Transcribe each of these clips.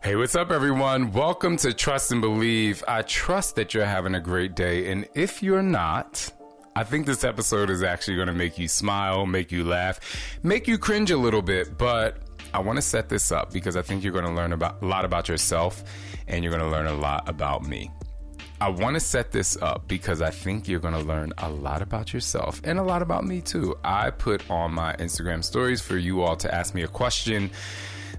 Hey, what's up, everyone? Welcome to Trust and Believe. I trust that you're having a great day. And if you're not, I think this episode is actually going to make you smile, make you laugh, make you cringe a little bit. But I want to set this up because I think you're going to learn a lot about yourself and you're going to learn a lot about me. I want to set this up because I think you're going to learn a lot about yourself and a lot about me too. I put on my Instagram stories for you all to ask me a question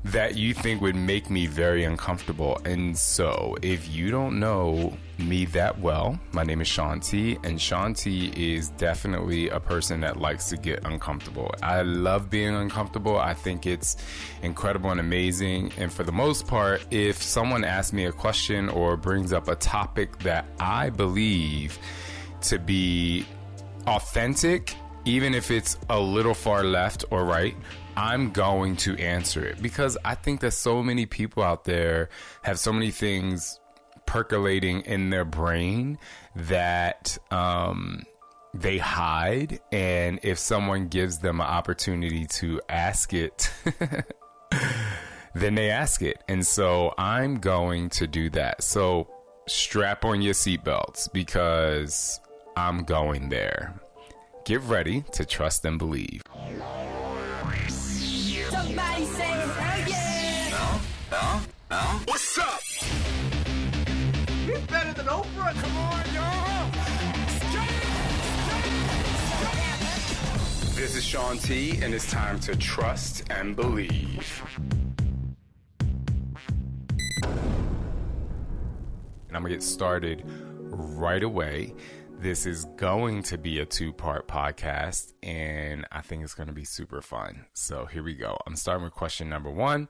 that you think would make me very uncomfortable. And so if you don't know me that well, my name is Shaun T, and Shaun T is definitely a person that likes to get uncomfortable. I love being uncomfortable. I think it's incredible and amazing. And for the most part, if someone asks me a question or brings up a topic that I believe to be authentic, even if it's a little far left or right, I'm going to answer it because I think that so many people out there have so many things percolating in their brain that they hide. And if someone gives them an opportunity to ask it, then they ask it. And so I'm going to do that. So strap on your seatbelts because I'm going there. Get ready to trust and believe. Somebody say hell yeah! What's up? He's better than Oprah. Come on, y'all. This is Shaun T, and it's time to trust and believe. And I'm going to get started right away. This is going to be a 2-part podcast, and I think it's going to be super fun. So here we go. I'm starting with question number 1,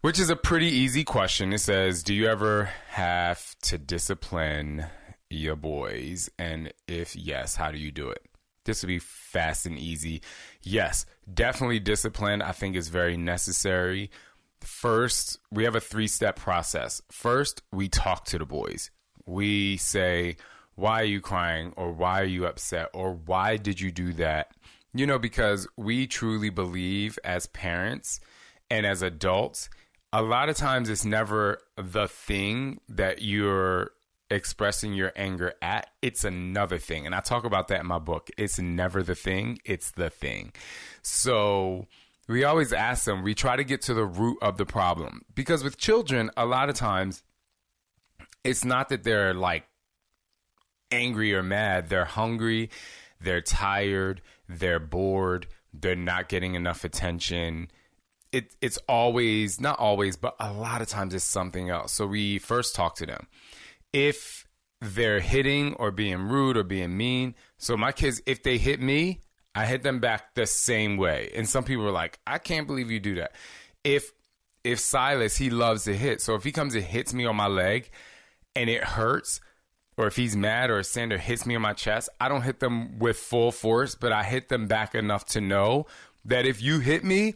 which is a pretty easy question. It says, do you ever have to discipline your boys? And if yes, how do you do it? This will be fast and easy. Yes, definitely discipline. I think is very necessary. First, we have a 3-step process. First, we talk to the boys. We say, why are you crying? Or why are you upset? Or why did you do that? You know, because we truly believe as parents and as adults, a lot of times it's never the thing that you're expressing your anger at. It's another thing. And I talk about that in my book. It's never the thing. It's the thing. So we always ask them, we try to get to the root of the problem. Because with children, a lot of times it's not that they're like angry or mad. They're hungry, they're tired, they're bored, they're not getting enough attention. It's always, not always, but a lot of times it's something else. So we first talk to them. If they're hitting or being rude or being mean, so my kids, if they hit me, I hit them back the same way. And some people are like, I can't believe you do that. If Silas, he loves to hit. So if he comes and hits me on my leg and it hurts, or if he's mad or Sander hits me on my chest, I don't hit them with full force, but I hit them back enough to know that if you hit me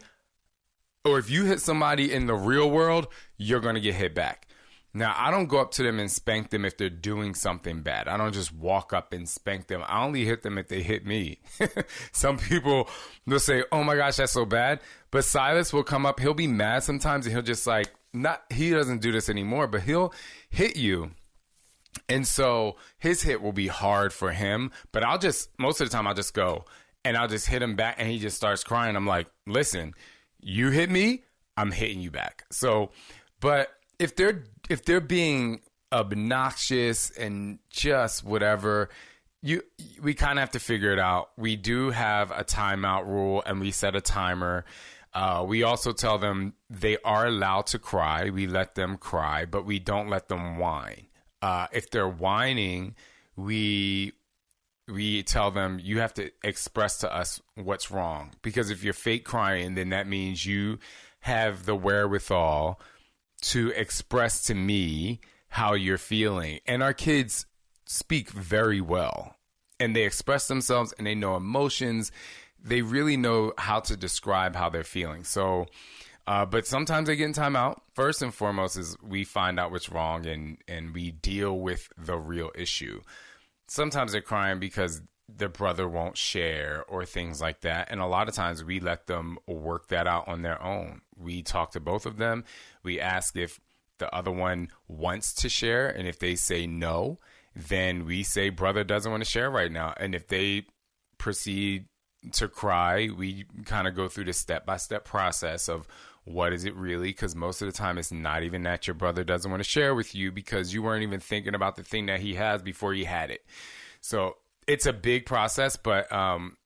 or if you hit somebody in the real world, you're going to get hit back. Now, I don't go up to them and spank them if they're doing something bad. I don't just walk up and spank them. I only hit them if they hit me. Some people will say, oh my gosh, that's so bad. But Silas will come up. He'll be mad sometimes and he'll just like, he doesn't do this anymore, but he'll hit you. And so his hit will be hard for him, but most of the time I'll just go and I'll just hit him back and he just starts crying. I'm like, listen, you hit me, I'm hitting you back. So, but if they're being obnoxious and just whatever, we kind of have to figure it out. We do have a timeout rule and we set a timer. We also tell them they are allowed to cry. We let them cry, but we don't let them whine. If they're whining, we tell them you have to express to us what's wrong. Because if you're fake crying, then that means you have the wherewithal to express to me how you're feeling. And our kids speak very well. And they express themselves and they know emotions. They really know how to describe how they're feeling. So But sometimes they get in timeout. First and foremost is we find out what's wrong and we deal with the real issue. Sometimes they're crying because their brother won't share or things like that. And a lot of times we let them work that out on their own. We talk to both of them. We ask if the other one wants to share, and if they say no, then we say brother doesn't want to share right now. And if they proceed to cry, we kind of go through the step-by-step process of what is it really, because most of the time it's not even that your brother doesn't want to share with you because you weren't even thinking about the thing that he has before he had it. So it's a big process, but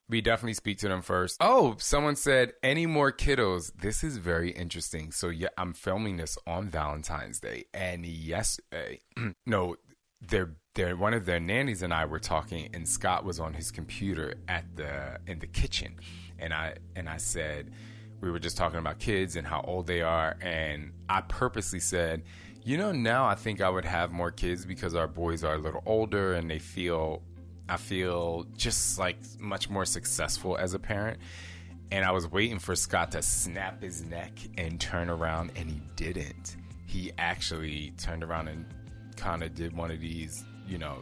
we definitely speak to them first. Oh, someone said, any more kiddos? This is very interesting. So yeah, I'm filming this on Valentine's Day, and yesterday, no, they're one of their nannies and I were talking, and Scott was on his computer in the kitchen, and I said, we were just talking about kids and how old they are, and I purposely said, now I think I would have more kids because our boys are a little older and I feel just like much more successful as a parent. And I was waiting for Scott to snap his neck and turn around, and he didn't. He actually turned around and kind of did one of these,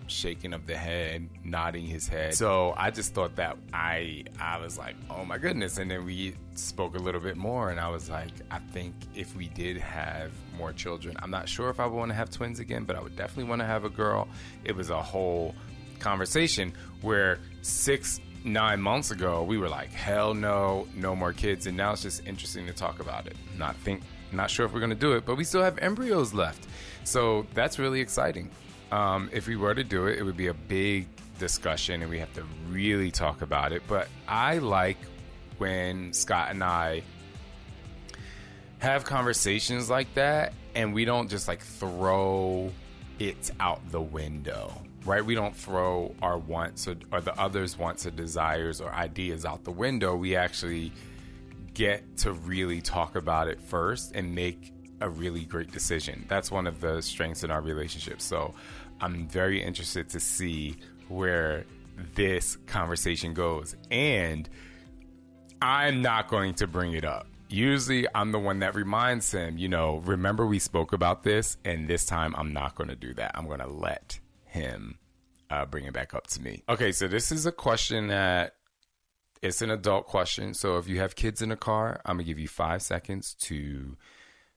shaking of the head, nodding his head. So I just thought that I was like, oh my goodness. And then we spoke a little bit more, and I was like, I think if we did have more children, I'm not sure if I would want to have twins again, but I would definitely want to have a girl. It was a whole conversation where 6-9 months ago we were like, hell no more kids, and now it's just interesting to talk about it. Not sure if we're going to do it, but we still have embryos left, so that's really exciting. If we were to do it, it would be a big discussion and we have to really talk about it. But I like when Scott and I have conversations like that and we don't just like throw it out the window, right? We don't throw our wants or the other's wants or desires or ideas out the window. We actually get to really talk about it first and make a really great decision. That's one of the strengths in our relationship. So I'm very interested to see where this conversation goes. And I'm not going to bring it up. Usually I'm the one that reminds him, remember we spoke about this, and this time I'm not going to do that. I'm going to let him bring it back up to me. Okay, so this is a question that it's an adult question. So if you have kids in the car, I'm going to give you 5 seconds to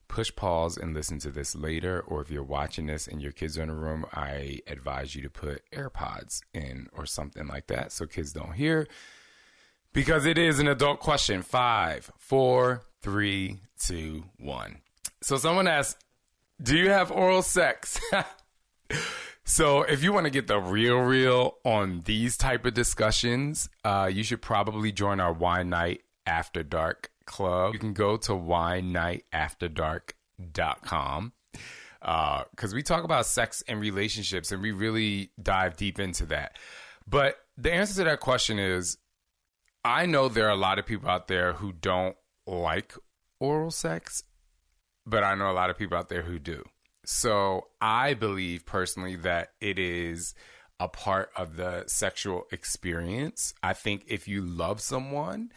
push pause and listen to this later. Or if you're watching this and your kids are in the room, I advise you to put AirPods in or something like that so kids don't hear, because it is an adult question. 5, 4, 3, 2, 1. So someone asked, do you have oral sex? So if you want to get the real on these type of discussions, you should probably join our Wine Night After Dark Club. You can go to winenightafterdark.com because we talk about sex and relationships and we really dive deep into that. But the answer to that question is, I know there are a lot of people out there who don't like oral sex, but I know a lot of people out there who do. So I believe personally that it is a part of the sexual experience. I think if you love someone,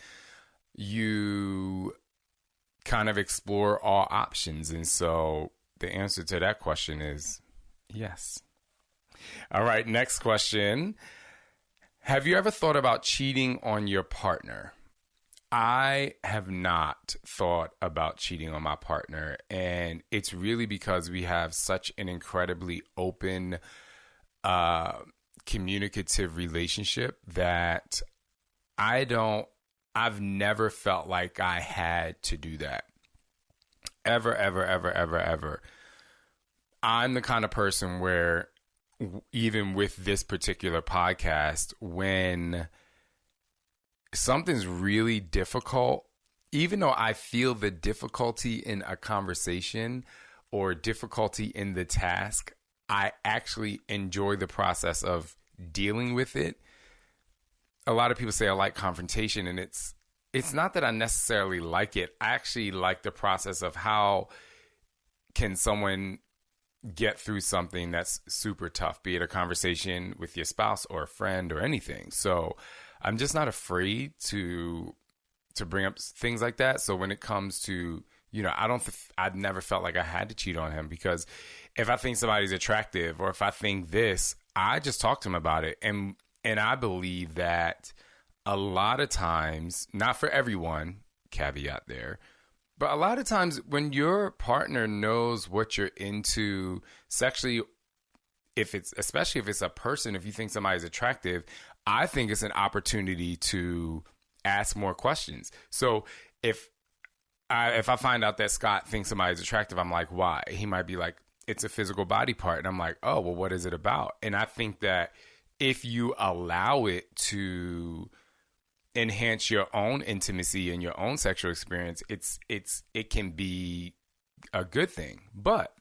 you kind of explore all options. And so the answer to that question is yes. All right, next question. Have you ever thought about cheating on your partner? I have not thought about cheating on my partner, and it's really because we have such an incredibly open, communicative relationship that I've never felt like I had to do that. Ever. I'm the kind of person where even with this particular podcast, when something's really difficult, even though I feel the difficulty in a conversation or difficulty in the task, I actually enjoy the process of dealing with it. A lot of people say I like confrontation, and it's not that I necessarily like it. I actually like the process of how can someone get through something that's super tough, be it a conversation with your spouse or a friend or anything. So I'm just not afraid to bring up things like that. So when it comes to, I've never felt like I had to cheat on him, because if I think somebody's attractive or if I think this, I just talk to him about it. And I believe that a lot of times, not for everyone, caveat there, But a lot of times when your partner knows what you're into sexually, especially if it's a person, if you think somebody's attractive, I think it's an opportunity to ask more questions. So if I find out that Scott thinks somebody's attractive, I'm like, why? He might be like, it's a physical body part. And I'm like, oh, well, what is it about? And I think that if you allow it to enhance your own intimacy and your own sexual experience, it can be a good thing. But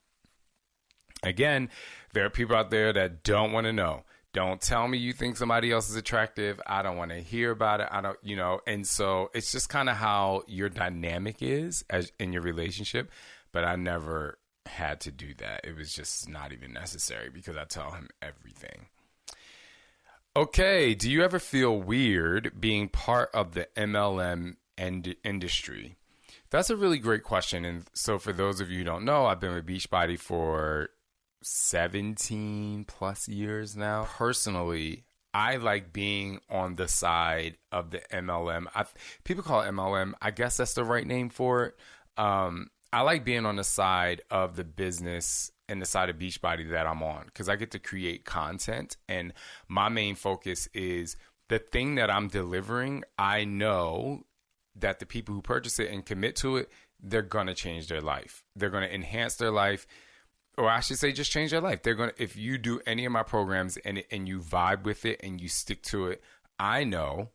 again, there are people out there that don't want to know. Don't tell me you think somebody else is attractive. I don't want to hear about it. I don't, and so it's just kind of how your dynamic is in your relationship. But I never had to do that. It was just not even necessary because I tell him everything. Okay, do you ever feel weird being part of the MLM industry? That's a really great question. And so for those of you who don't know, I've been with Beachbody for 17 plus years now. Personally, I like being on the side of the MLM. People call it MLM. I guess that's the right name for it. I like being on the side of the business and the side of Beachbody that I'm on because I get to create content. And my main focus is the thing that I'm delivering. I know that the people who purchase it and commit to it, they're going to change their life. They're going to enhance their life. Or I should say just change their life. They're going to, if you do any of my programs and you vibe with it and you stick to it, I know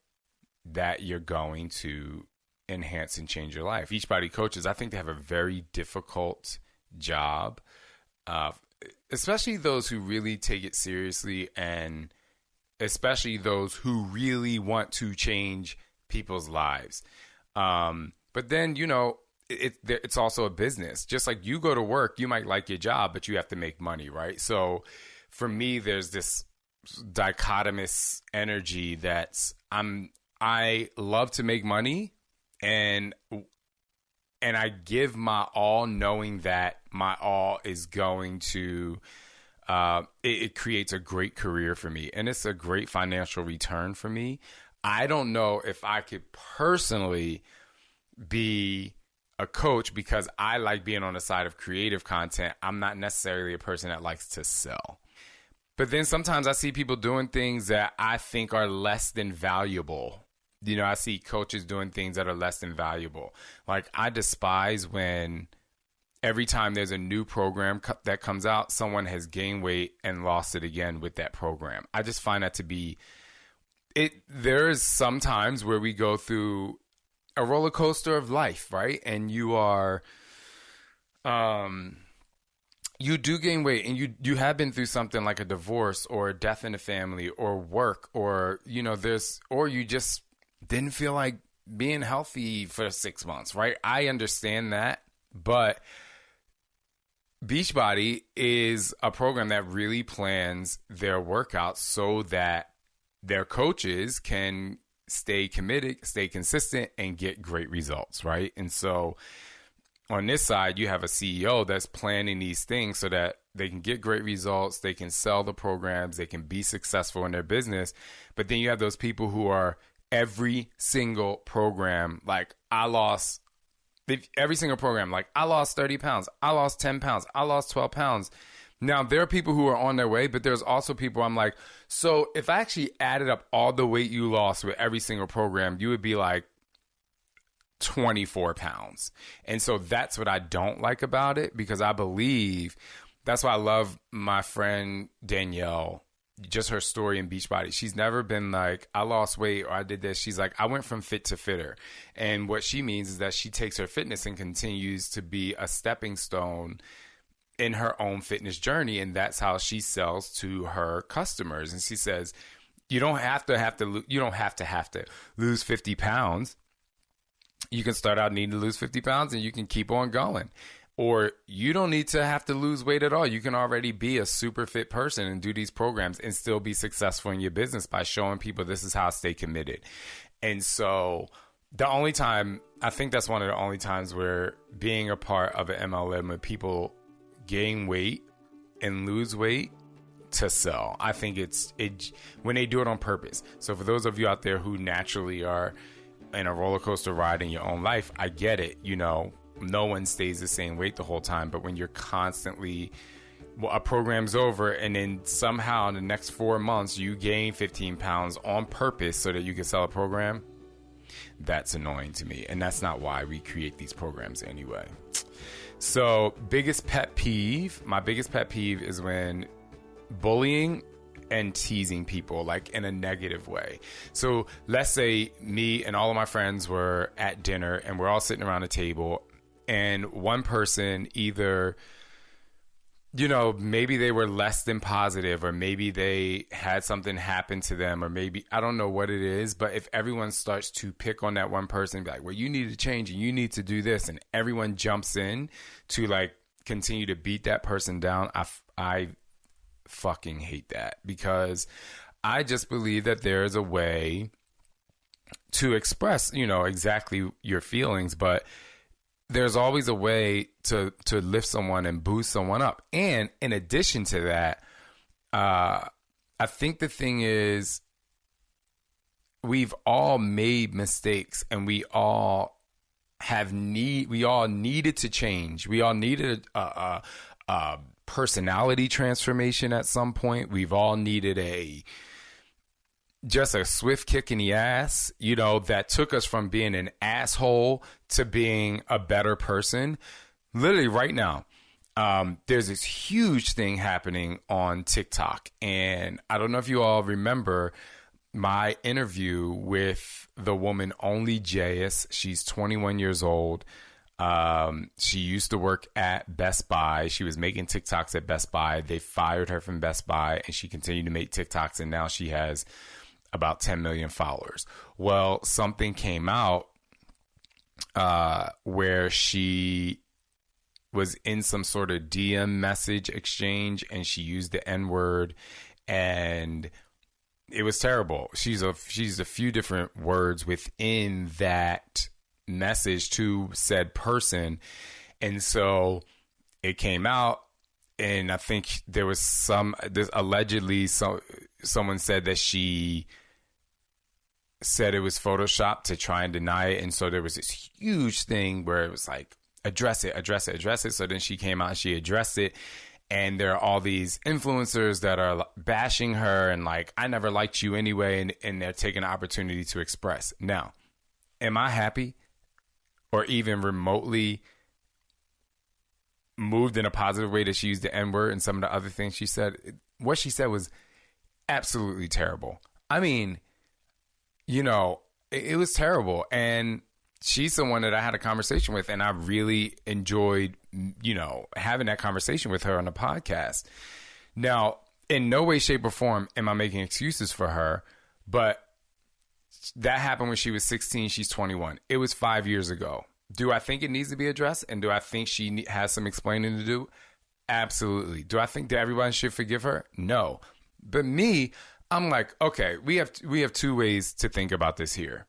that you're going to enhance and change your life. Beachbody coaches, I think they have a very difficult job, especially those who really take it seriously and especially those who really want to change people's lives. But then, it's also a business. Just like you go to work, you might like your job, but you have to make money, right? So for me, there's this dichotomous energy I love to make money and I give my all knowing that my all is going to, it creates a great career for me and it's a great financial return for me. I don't know if I could personally be a coach because I like being on the side of creative content. I'm not necessarily a person that likes to sell. But then sometimes I see people doing things that I think are less than valuable. I see coaches doing things that are less than valuable. Like I despise when every time there's a new program that comes out, someone has gained weight and lost it again with that program. I just find that to be it. There is some times where we go through a roller coaster of life, right? And you are, you do gain weight and you have been through something like a divorce or a death in the family or work or, or you just didn't feel like being healthy for 6 months, right? I understand that, but Beachbody is a program that really plans their workouts so that their coaches can stay committed, stay consistent, and get great results, right? And so on this side, you have a CEO that's planning these things so that they can get great results, they can sell the programs, they can be successful in their business. But then you have those people who are every single program, like every single program, like I lost 30 pounds, I lost 10 pounds, I lost 12 pounds. Now, there are people who are on their way, but there's also people I'm like, so if I actually added up all the weight you lost with every single program, you would be like 24 pounds. And so that's what I don't like about it because I believe that's why I love my friend Danielle, just her story in Beachbody. She's never been like, I lost weight or I did this. She's like, I went from fit to fitter. And what she means is that she takes her fitness and continues to be a stepping stone in her own fitness journey, and that's how she sells to her customers. And she says, you don't have to lose 50 pounds. You can start out needing to lose 50 pounds, and you can keep on going. Or you don't need to have to lose weight at all. You can already be a super fit person and do these programs and still be successful in your business by showing people this is how I stay committed. And so I think that's one of the only times where being a part of an MLM with people gain weight and lose weight to sell. I think it's when they do it on purpose. So for those of you out there who naturally are in a roller coaster ride in your own life, I get it. no one stays the same weight the whole time. But when you're constantly, a program's over and then somehow in the next 4 months you gain 15 pounds on purpose so that you can sell a program, that's annoying to me. And that's not why we create these programs anyway. So biggest pet peeve, my biggest pet peeve is when bullying and teasing people, like in a negative way. So let's say me and all of my friends were at dinner and we're all sitting around a table and one person either, you know, maybe they were less than positive, or maybe they had something happen to them, or maybe, I don't know what it is, but if everyone starts to pick on that one person and be like, well, you need to change and you need to do this, and everyone jumps in to like continue to beat that person down, I fucking hate that, because I just believe that there is a way to express, you know, exactly your feelings, but there's always a way to lift someone and boost someone up. And in addition to that, I think the thing is, we've all made mistakes and we all needed to change. We all needed a personality transformation at some point. We've all needed just a swift kick in the ass, you know, that took us from being an asshole to being a better person. Literally right now, there's this huge thing happening on TikTok. And I don't know if you all remember my interview with the woman Only JS. She's 21 years old. She used to work at Best Buy. She was making TikToks at Best Buy. They fired her from Best Buy and she continued to make TikToks. And now she has about 10 million followers. Well, something came out where she was in some sort of DM message exchange and she used the N-word, and it was terrible. She's a few different words within that message to said person. And so it came out, and I think there was allegedly someone said that she said it was Photoshopped to try and deny it. And so there was this huge thing where it was like, address it. So then she came out and she addressed it. And there are all these influencers that are bashing her and like, I never liked you anyway. And they're taking the opportunity to express. Now, am I happy or even remotely moved in a positive way that she used the N-word and some of the other things she said? What she said was absolutely terrible. I mean, you know, it was terrible. And she's someone that I had a conversation with, and I really enjoyed, you know, having that conversation with her on the podcast. Now, in no way, shape, or form am I making excuses for her, but that happened when she was 16. She's 21. It was 5 years ago. Do I think it needs to be addressed? And do I think she has some explaining to do? Absolutely. Do I think that everyone should forgive her? No. But me, I'm like, okay, we have two ways to think about this here.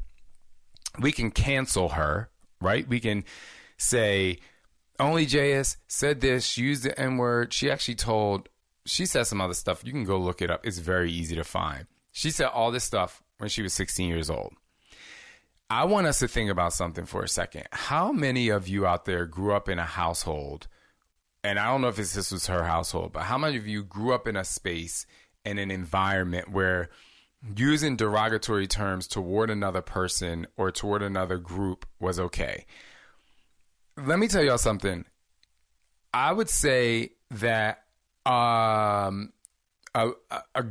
We can cancel her, right? We can say, Only JS said this, she used the N-word. She said some other stuff. You can go look it up. It's very easy to find. She said all this stuff when she was 16 years old. I want us to think about something for a second. How many of you out there grew up in a household, and I don't know if this was her household, but how many of you grew up in a space, in an environment where using derogatory terms toward another person or toward another group was okay? Let me tell y'all something. I would say that a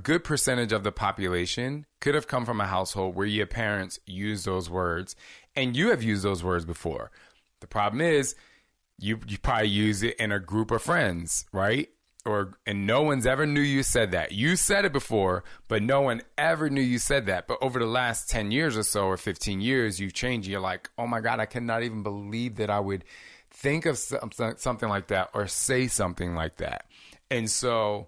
good percentage of the population could have come from a household where your parents used those words, and you have used those words before. The problem is you probably use it in a group of friends, right? And no one's ever knew you said that. You said it before, but no one ever knew you said that. But over the last 10 years or so, or 15 years, you've changed. You're like, oh my God, I cannot even believe that I would think of something like that or say something like that. And so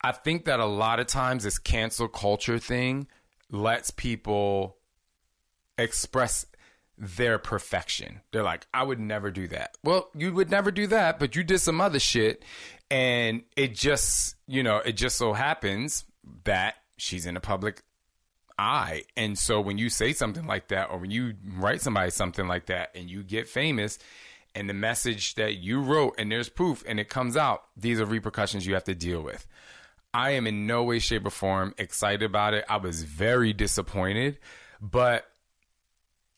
I think that a lot of times this cancel culture thing lets people express their perfection. They're like, I would never do that. Well, you would never do that, but you did some other shit. And it just so happens that she's in a public I. And so when you say something like that, or when you write somebody something like that and you get famous and the message that you wrote and there's proof and it comes out, these are repercussions you have to deal with. I am in no way, shape, or form excited about it. I was very disappointed. But,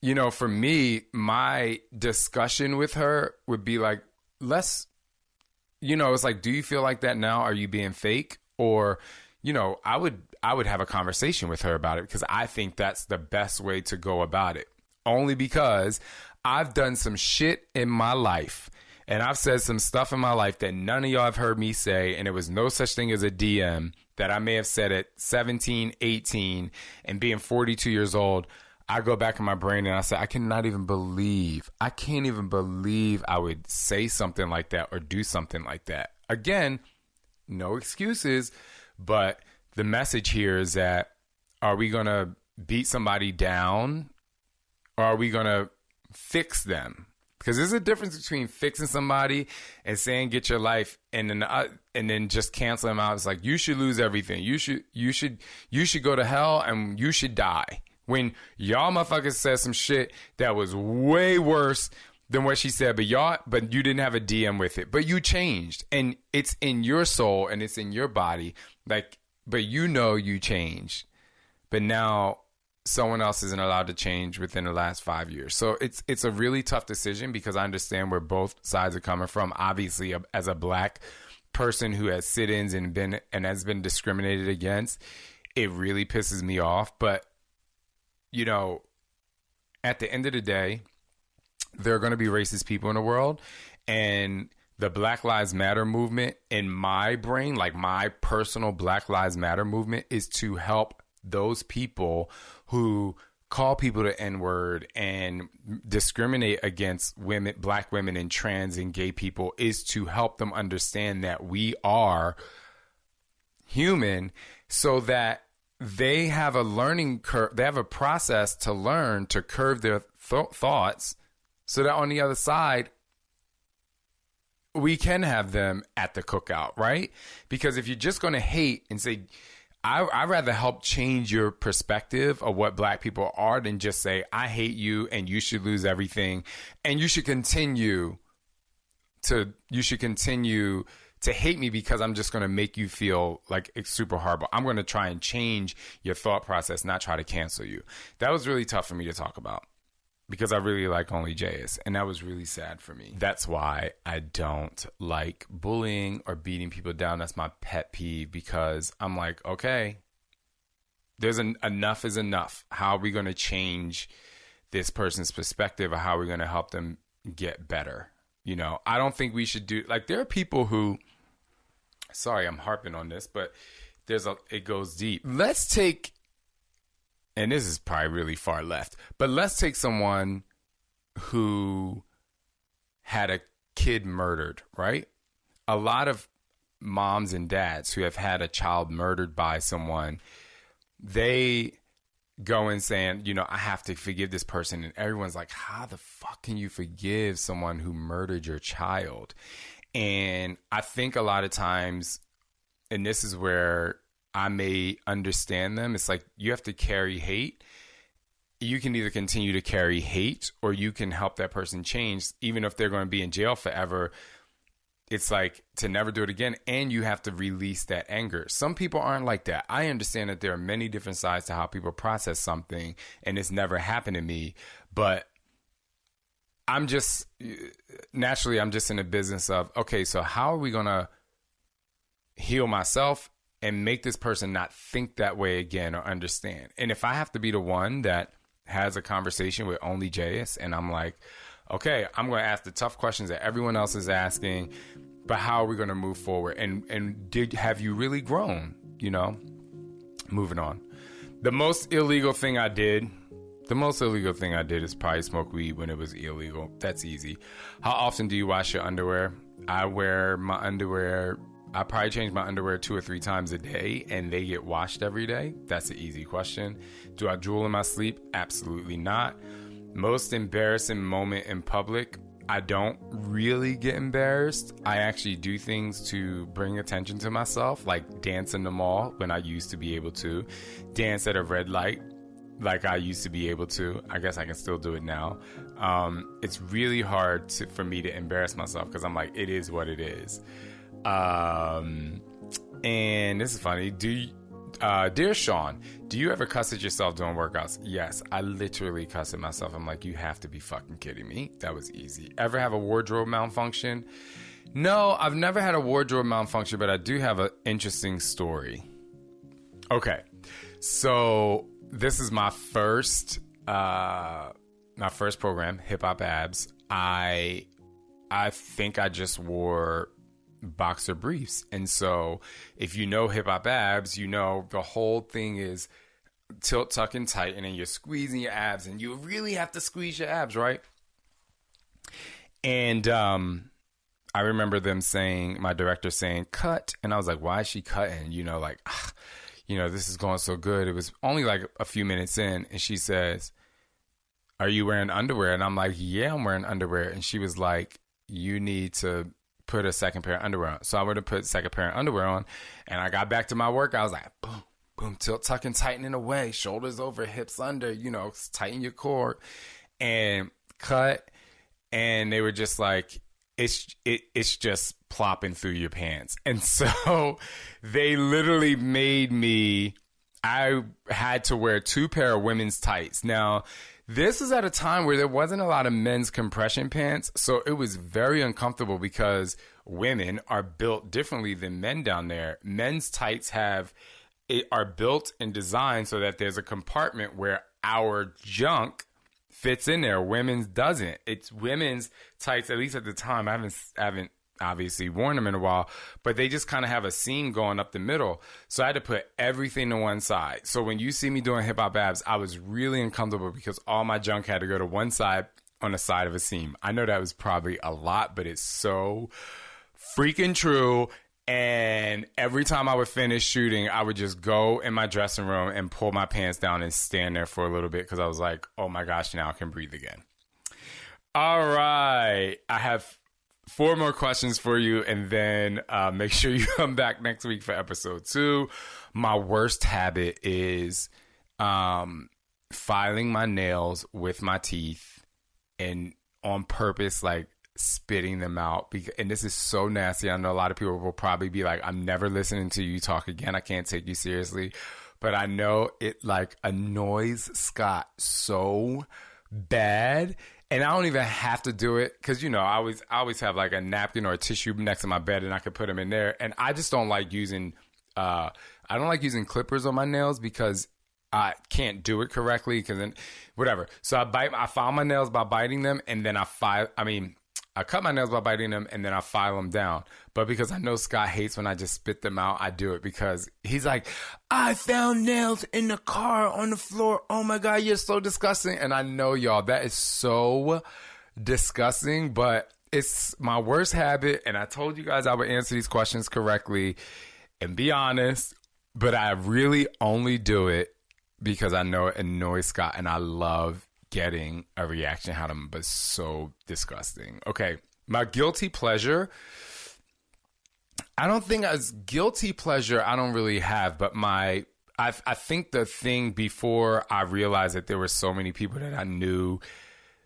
you know, for me, my discussion with her would be like, let's, you know, it's like, do you feel like that now? Are you being fake? Or, you know, I would have a conversation with her about it, because I think that's the best way to go about it. Only because I've done some shit in my life. And I've said some stuff in my life that none of y'all have heard me say, and there was no such thing as a DM that I may have said at 17, 18, and being 42 years old. I go back in my brain and I say, I can't even believe I would say something like that or do something like that. Again, no excuses, but the message here is that, are we going to beat somebody down, or are we going to fix them? Because there's a difference between fixing somebody and saying get your life, and then just cancel them out. It's like, you should lose everything. You should go to hell and you should die. When y'all motherfuckers said some shit that was way worse than what she said, but you didn't have a DM with it, but you changed, and it's in your soul and it's in your body. Like, but you know you changed, but now someone else isn't allowed to change within the last 5 years. So it's a really tough decision, because I understand where both sides are coming from. Obviously, as a black person who has sit-ins and has been discriminated against, it really pisses me off. But, you know, at the end of the day, there are going to be racist people in the world, and the Black Lives Matter movement, in my brain, like my personal Black Lives Matter movement, is to help those people who call people the N-word and discriminate against women, black women, and trans and gay people, is to help them understand that we are human, so that they have a learning curve. They have a process to learn to curve their thoughts, so that on the other side, we can have them at the cookout, right? Because if you're just going to hate and say, I'd rather help change your perspective of what black people are than just say, I hate you and you should lose everything. And you should continue to hate me because I'm just going to make you feel like it's super horrible. I'm going to try and change your thought process, not try to cancel you. That was really tough for me to talk about, because I really like Only JS, and that was really sad for me. That's why I don't like bullying or beating people down. That's my pet peeve, because I'm like, okay, there's enough is enough. How are we going to change this person's perspective, or how are we going to help them get better? You know, I don't think we should do, like, there are people who, sorry, I'm harping on this, but it goes deep. Let's take, and this is probably really far left, but let's take someone who had a kid murdered, right? A lot of moms and dads who have had a child murdered by someone, they go and saying, you know, I have to forgive this person. And everyone's like, how the fuck can you forgive someone who murdered your child? And I think a lot of times, and this is where I may understand them, it's like, you have to carry hate. You can either continue to carry hate, or you can help that person change, even if they're going to be in jail forever. It's like, to never do it again, and you have to release that anger. Some people aren't like that. I understand that there are many different sides to how people process something, and it's never happened to me. But I'm just in the business of, okay, so how are we going to heal myself and make this person not think that way again, or understand? And if I have to be the one that has a conversation with Only JS, and I'm like, okay, I'm going to ask the tough questions that everyone else is asking, but how are we going to move forward? And have you really grown? You know, moving on. The most illegal thing I did is probably smoke weed when it was illegal. That's easy. How often do you wash your underwear? I wear my underwear. I probably change my underwear 2 or 3 times a day, and they get washed every day. That's an easy question. Do I drool in my sleep? Absolutely not. Most embarrassing moment in public. I don't really get embarrassed. I actually do things to bring attention to myself, like dance in the mall when I used to be able to, dance at a red light like I used to be able to. I guess I can still do it now. It's really hard for me to embarrass myself because I'm like, it is what it is. And this is funny. Dear Shaun, do you ever cuss at yourself doing workouts? Yes, I literally cuss at myself. I'm like, you have to be fucking kidding me. That was easy. Ever have a wardrobe malfunction? No, I've never had a wardrobe malfunction, but I do have an interesting story. Okay, so this is my first program, Hip Hop Abs. I think I just wore boxer briefs, and so if you know Hip Hop Abs, you know the whole thing is tilt, tuck, and tighten, and you're squeezing your abs, and you really have to squeeze your abs, right? And I remember my director saying, cut, and I was like, why is she cutting? This is going so good. It was only like a few minutes in, and she says, are you wearing underwear? And I'm like, yeah, I'm wearing underwear. And she was like, you need to put a second pair of underwear on. So I would have put a second pair of underwear on, and I got back to my work. I was like, boom, boom, tilt, tuck, and tightening away, shoulders over, hips under, tighten your core, and cut. And they were just like, it's just plopping through your pants. And so they literally made me, I had to wear 2 pair of women's tights. Now, this is at a time where there wasn't a lot of men's compression pants, so it was very uncomfortable because women are built differently than men down there. Men's tights are built and designed so that there's a compartment where our junk fits in there. Women's doesn't. It's women's tights, at least at the time. I haven't obviously worn them in a while, but they just kind of have a seam going up the middle. So I had to put everything to one side. So when you see me doing Hip Hop Abs, I was really uncomfortable because all my junk had to go to one side on the side of a seam. I know that was probably a lot, but it's so freaking true. And every time I would finish shooting, I would just go in my dressing room and pull my pants down and stand there for a little bit because I was like, oh my gosh, now I can breathe again. All right. I have 4 more questions for you, and then make sure you come back next week for episode 2. My worst habit is filing my nails with my teeth and on purpose, like spitting them out. And this is so nasty. I know a lot of people will probably be like, I'm never listening to you talk again. I can't take you seriously. But I know it like annoys Scott so bad. And I don't even have to do it because, I always have like a napkin or a tissue next to my bed and I could put them in there. And I just don't like using clippers on my nails because I can't do it correctly because then whatever. So I file my nails by biting them, and then I cut my nails by biting them, and then I file them down. But because I know Scott hates when I just spit them out, I do it because he's like, I found nails in the car on the floor. Oh my God, you're so disgusting. And I know, y'all, that is so disgusting, but it's my worst habit. And I told you guys I would answer these questions correctly and be honest, but I really only do it because I know it annoys Scott, and I love getting a reaction out of him, but so disgusting. Okay, my guilty pleasure. I don't think as guilty pleasure I don't really have, but I think the thing before I realized that there were so many people that I knew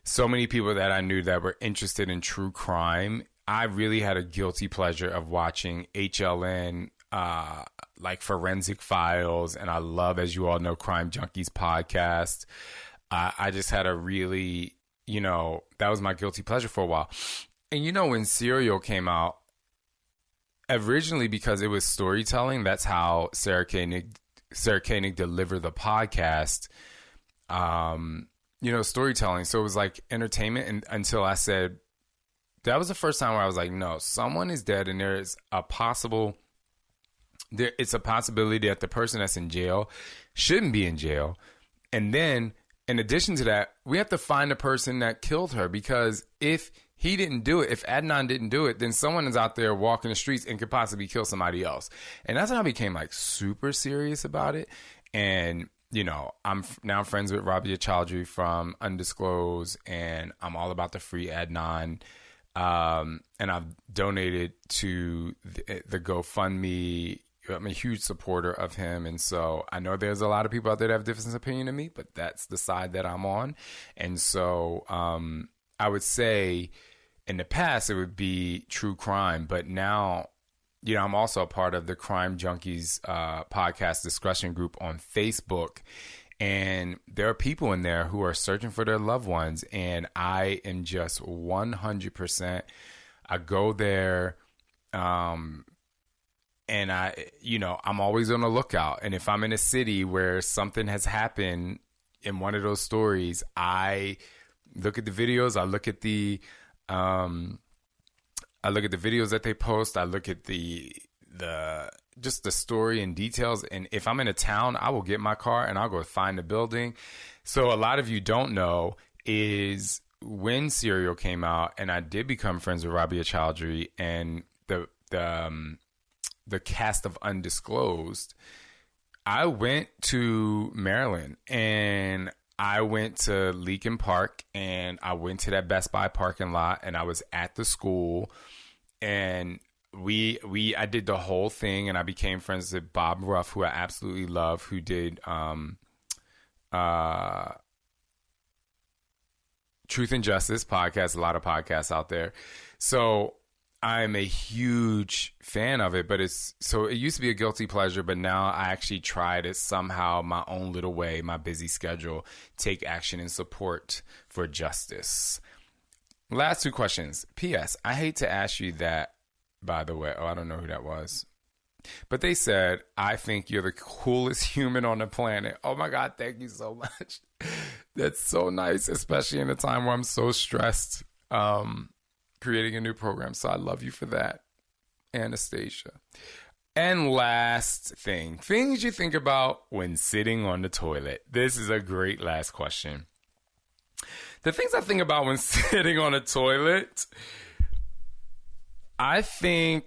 that were interested in true crime, I really had a guilty pleasure of watching HLN, like Forensic Files, and I love, as you all know, Crime Junkies podcast. I just had a really, that was my guilty pleasure for a while. And when Serial came out, originally because it was storytelling, that's how Sarah Koenig delivered the podcast, storytelling. So it was like entertainment, and until I said, that was the first time where I was like, no, someone is dead, and it's a possibility that the person that's in jail shouldn't be in jail. And then, in addition to that, we have to find the person that killed her, because if he didn't do it, if Adnan didn't do it, then someone is out there walking the streets and could possibly kill somebody else. And that's when I became like super serious about it. And I'm now friends with Rabia Chaudhry from Undisclosed, and I'm all about the free Adnan. And I've donated to the GoFundMe. I'm a huge supporter of him. And so I know there's a lot of people out there that have different opinion than me, but that's the side that I'm on. And so I would say in the past it would be true crime, but now, I'm also a part of the Crime Junkies podcast discussion group on Facebook. And there are people in there who are searching for their loved ones. And I am just 100%. I go there and I'm always on the lookout. And if I'm in a city where something has happened in one of those stories, I look at the videos. I look at the videos that they post. I look at just the story and details. And if I'm in a town, I will get my car and I'll go find the building. So a lot of you don't know is when Serial came out, and I did become friends with Rabia Chaudhry and the cast of Undisclosed, I went to Maryland and I went to Leakin Park and I went to that Best Buy parking lot and I was at the school and I did the whole thing, and I became friends with Bob Ruff, who I absolutely love, who did Truth and Justice podcast, a lot of podcasts out there. So I'm a huge fan of it, but it used to be a guilty pleasure, but now I actually try to somehow, my own little way, my busy schedule, take action in support for justice. Last 2 questions. P.S. I hate to ask you that, by the way. Oh, I don't know who that was. But they said, I think you're the coolest human on the planet. Oh my God, thank you so much. That's so nice, especially in a time where I'm so stressed creating a new program. So I love you for that, Anastasia. And last thing, things you think about when sitting on the toilet. This is a great last question. The things I think about when sitting on a toilet, I think,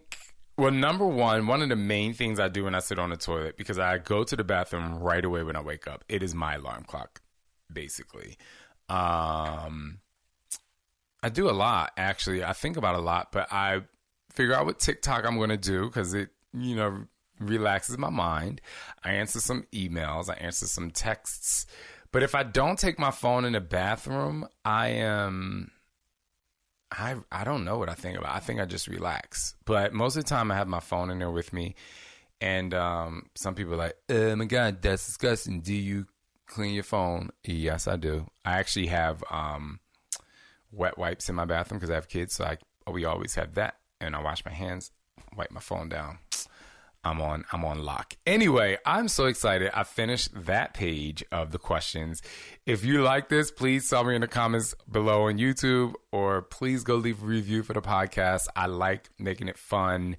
well, number one of the main things I do when I sit on the toilet, because I go to the bathroom right away when I wake up. It is my alarm clock, basically. I do a lot, actually. I think about a lot, but I figure out what TikTok I'm going to do because it, relaxes my mind. I answer some emails. I answer some texts. But if I don't take my phone in the bathroom, I don't know what I think about. I think I just relax. But most of the time I have my phone in there with me. And some people are like, oh my God, that's disgusting. Do you clean your phone? Yes, I do. I actually have wet wipes in my bathroom because I have kids. So we always have that. And I wash my hands, wipe my phone down. I'm on lock. Anyway, I'm so excited. I finished that page of the questions. If you like this, please tell me in the comments below on YouTube, or please go leave a review for the podcast. I like making it fun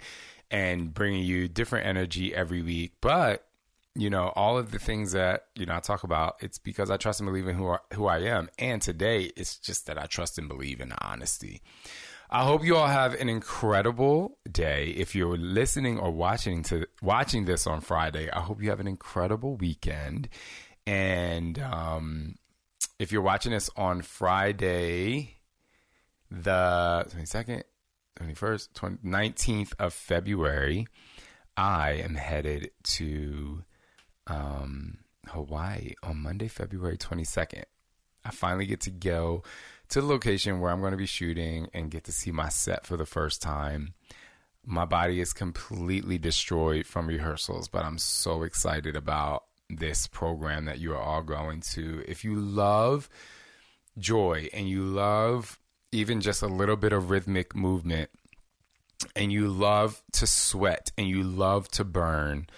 and bringing you different energy every week. But, all of the things that, I talk about, it's because I trust and believe in who I am. And today, it's just that I trust and believe in honesty. I hope you all have an incredible day. If you're listening or watching this on Friday, I hope you have an incredible weekend. And if you're watching this on Friday, the 22nd, 21st, 19th of February, I am headed to Hawaii on Monday, February 22nd. I finally get to go to the location where I'm going to be shooting and get to see my set for the first time. My body is completely destroyed from rehearsals, but I'm so excited about this program that you are all going to. If you love joy and you love even just a little bit of rhythmic movement and you love to sweat and you love to burn,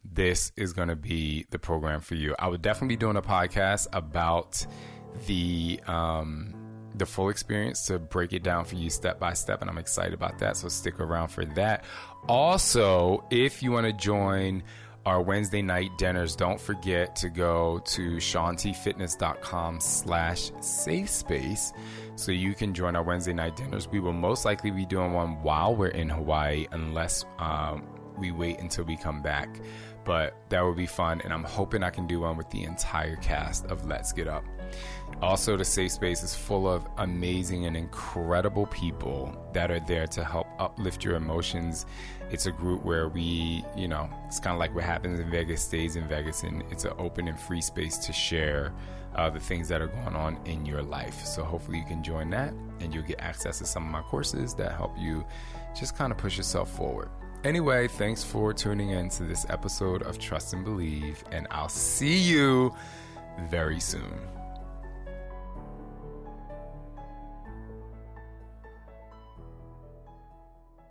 this is going to be the program for you. I would definitely be doing a podcast about the full experience to break it down for you step by step, and I'm excited about that, so stick around for that. Also, if you want to join our Wednesday night dinners, don't forget to go to ShaunTFitness.com/safe space so you can join our Wednesday night dinners. We will most likely be doing one while we're in Hawaii unless we wait until we come back. but that would be fun. And I'm hoping I can do one with the entire cast of Let's Get Up. Also, the safe space is full of amazing and incredible people that are there to help uplift your emotions. It's a group where we, it's kind of like what happens in Vegas stays in Vegas, and it's an open and free space to share the things that are going on in your life. So hopefully you can join that, and you'll get access to some of my courses that help you just kind of push yourself forward. Anyway, thanks for tuning in to this episode of Trust and Believe, and I'll see you very soon.